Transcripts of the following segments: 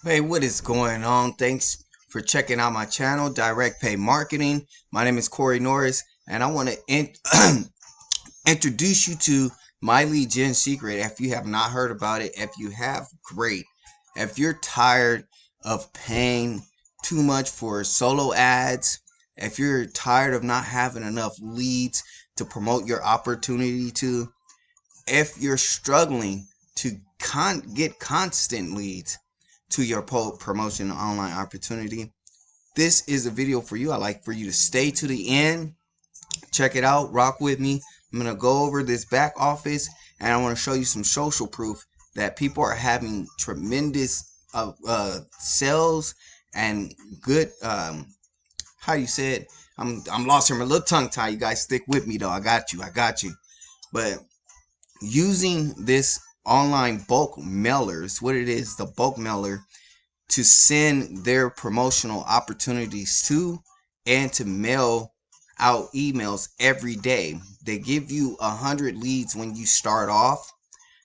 Hey, what is going on? Thanks for checking out my channel, Direct Pay Marketing. My name is Corey Norris, and I want to introduce you to my lead gen secret. If you have not heard about it, if you have, great. If you're tired of paying too much for solo ads, if you're tired of not having enough leads to promote your opportunity to, if you're struggling to get constant leads to your promotion online opportunity, this is a video for you. I like for you to stay to the end, check it out, rock with me. I'm going to go over this back office, and I want to show you some social proof that people are having tremendous sales and good how you say it. I'm lost here. I'm a little tongue tied. You guys stick with me though. I got you. But using this online bulk mailers, what it is, the bulk mailer, to send their promotional opportunities to, and to mail out emails every day. They give you 100 leads when you start off,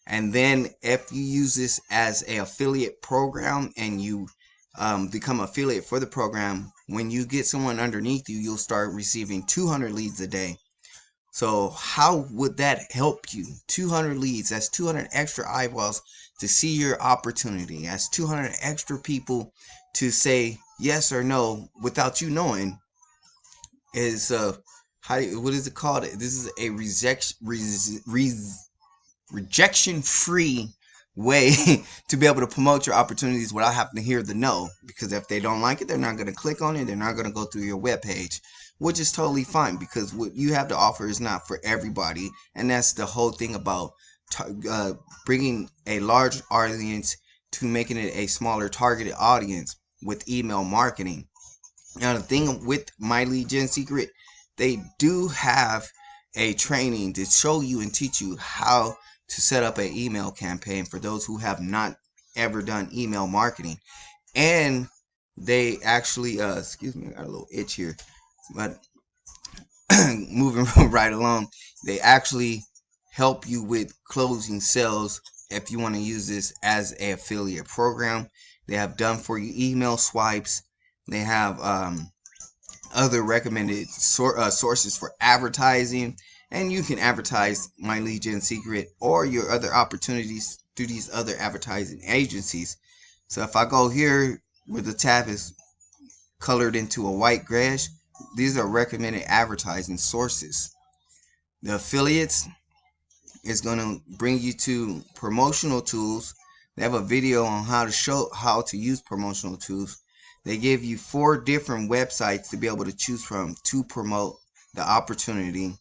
and then if you use this as a affiliate program and you become affiliate for the program, when you get someone underneath you, you'll start receiving 200 leads a day. So how would that help you? 200 leads, that's 200 extra eyeballs to see your opportunity. That's 200 extra people to say yes or no without you knowing. Is what is it called? This is a rejection free way to be able to promote your opportunities without having to hear the no, because if they don't like it, they're not going to click on it, they're not going to go through your web page, which is totally fine, because what you have to offer is not for everybody. And that's the whole thing about bringing a large audience to making it a smaller targeted audience with email marketing. Now, the thing with my lead gen secret, they do have a training to show you and teach you how to set up an email campaign for those who have not ever done email marketing. And they actually, excuse me, I got a little itch here, but moving right along, they actually help you with closing sales if you want to use this as an affiliate program. They have done for you email swipes. They have other recommended sources for advertising, and you can advertise my lead gen secret or your other opportunities through these other advertising agencies. So if I go here where the tab is colored into a white grayish, these are recommended advertising sources. The affiliates is going to bring you to promotional tools. They have a video on how to show how to use promotional tools. They give you 4 different websites to be able to choose from to promote the opportunity.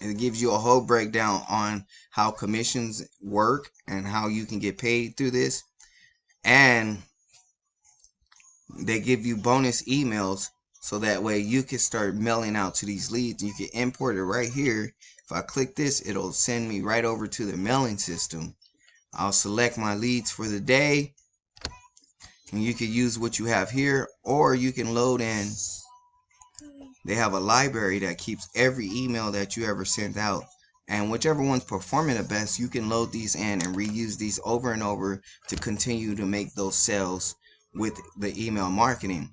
And it gives you a whole breakdown on how commissions work and how you can get paid through this. And they give you bonus emails so that way you can start mailing out to these leads. You can import it right here. If I click this, it'll send me right over to the mailing system. I'll select my leads for the day, and you can use what you have here, or you can load in. They have a library that keeps every email that you ever sent out, and whichever one's performing the best, you can load these in and reuse these over and over to continue to make those sales with the email marketing.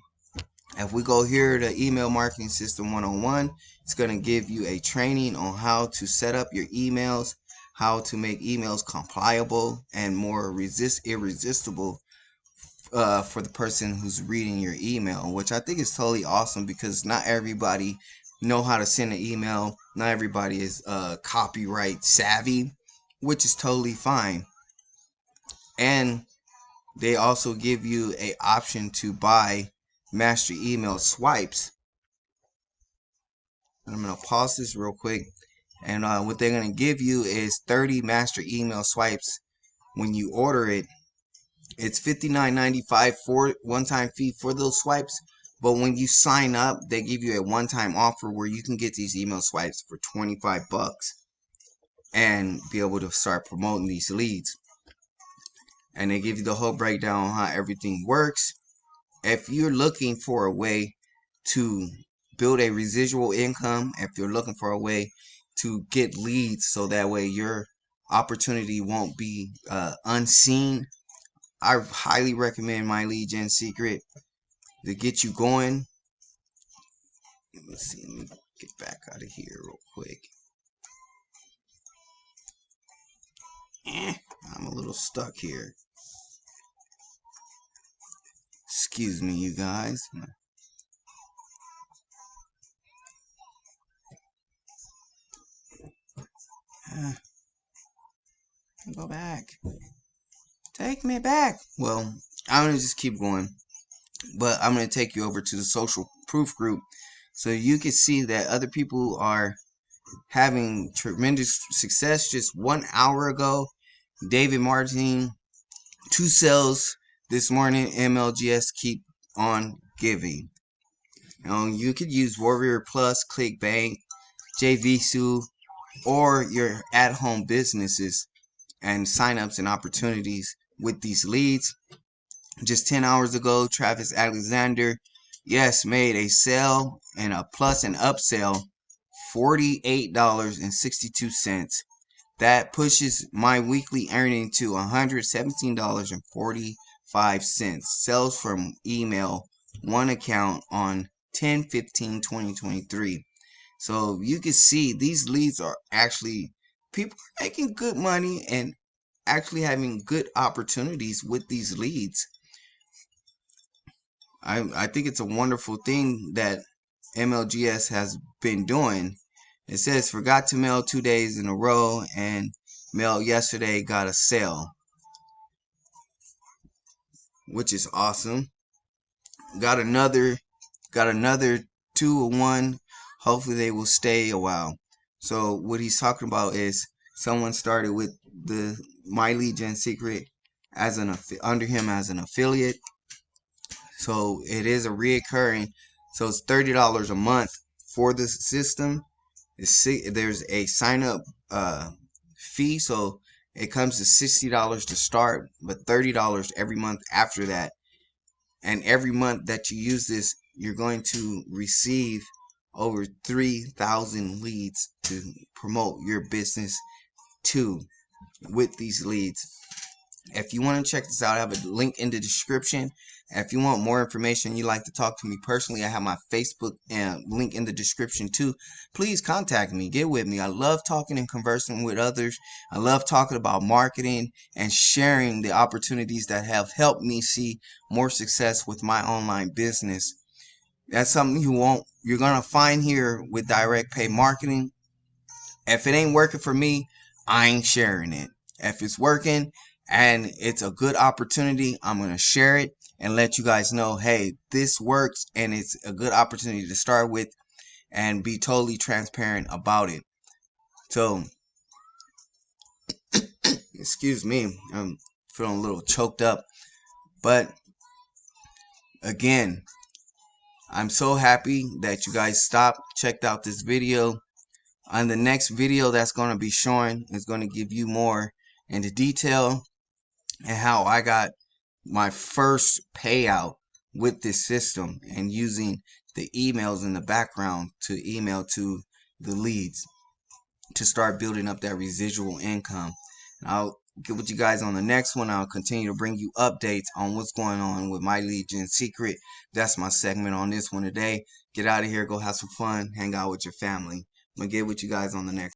If we go here to email marketing system 101, it's going to give you a training on how to set up your emails, how to make emails compliable and more irresistible for the person who's reading your email, which I think is totally awesome, because not everybody know how to send an email. Not everybody is copyright savvy, which is totally fine. And they also give you a option to buy master email swipes. I'm going to pause this real quick. And what they're going to give you is 30 master email swipes when you order it. It's $59.95 for one-time fee for those swipes. But when you sign up, they give you a one-time offer where you can get these email swipes for 25 bucks and be able to start promoting these leads. And they give you the whole breakdown on how everything works. If you're looking for a way to build a residual income, if you're looking for a way to get leads so that way your opportunity won't be unseen, I highly recommend My Lead Gen Secret to get you going. Let's see, let me get back out of here real quick. I'm a little stuck here. Excuse me, you guys. Go back. Take me back. Well, I'm going to just keep going. But I'm going to take you over to the social proof group so you can see that other people are having tremendous success. Just 1 hour ago, David Martin, 2 sales this morning. MLGS keep on giving. You could use Warrior Plus, ClickBank, JVSU, or your at-home businesses and signups and opportunities with these leads. Just 10 hours ago, Travis Alexander, yes, made a sale and a plus and upsell, $48.62. That pushes my weekly earning to $117.45. Sales from email, one account on 10/15/2023. So you can see these leads are actually, people are making good money and actually having good opportunities with these leads. I think it's a wonderful thing that MLGS has been doing. It says forgot to mail 2 days in a row and mailed yesterday, got a sale, which is awesome. Got another 2-1. Hopefully they will stay a while. So what he's talking about is someone started with the My Lead Gen Secret as under him as an affiliate. So it is a reoccurring. So it's $30 a month for the system. There's a sign up fee, so it comes to $60 to start, but $30 every month after that. And every month that you use this, you're going to receive over 3,000 leads to promote your business to with these leads. If you want to check this out, I have a link in the description. If you want more information, you'd like to talk to me personally, I have my Facebook link in the description too. Please contact me. Get with me. I love talking and conversing with others. I love talking about marketing and sharing the opportunities that have helped me see more success with my online business. That's something you're going to find here with direct pay marketing. If it ain't working for me, I ain't sharing it. If it's working and it's a good opportunity, I'm going to share it and let you guys know, hey, this works and it's a good opportunity to start with, and be totally transparent about it. So, excuse me, I'm feeling a little choked up. But again, I'm so happy that you guys checked out this video. On the next video that's going to be showing is going to give you more into detail and how I got my first payout with this system and using the emails in the background to email to the leads to start building up that residual income. And I'll get with you guys on the next one. I'll continue to bring you updates on what's going on with My Lead Gen Secret. That's my segment on this one today. Get out of here, go have some fun, hang out with your family. I'm gonna get with you guys on the next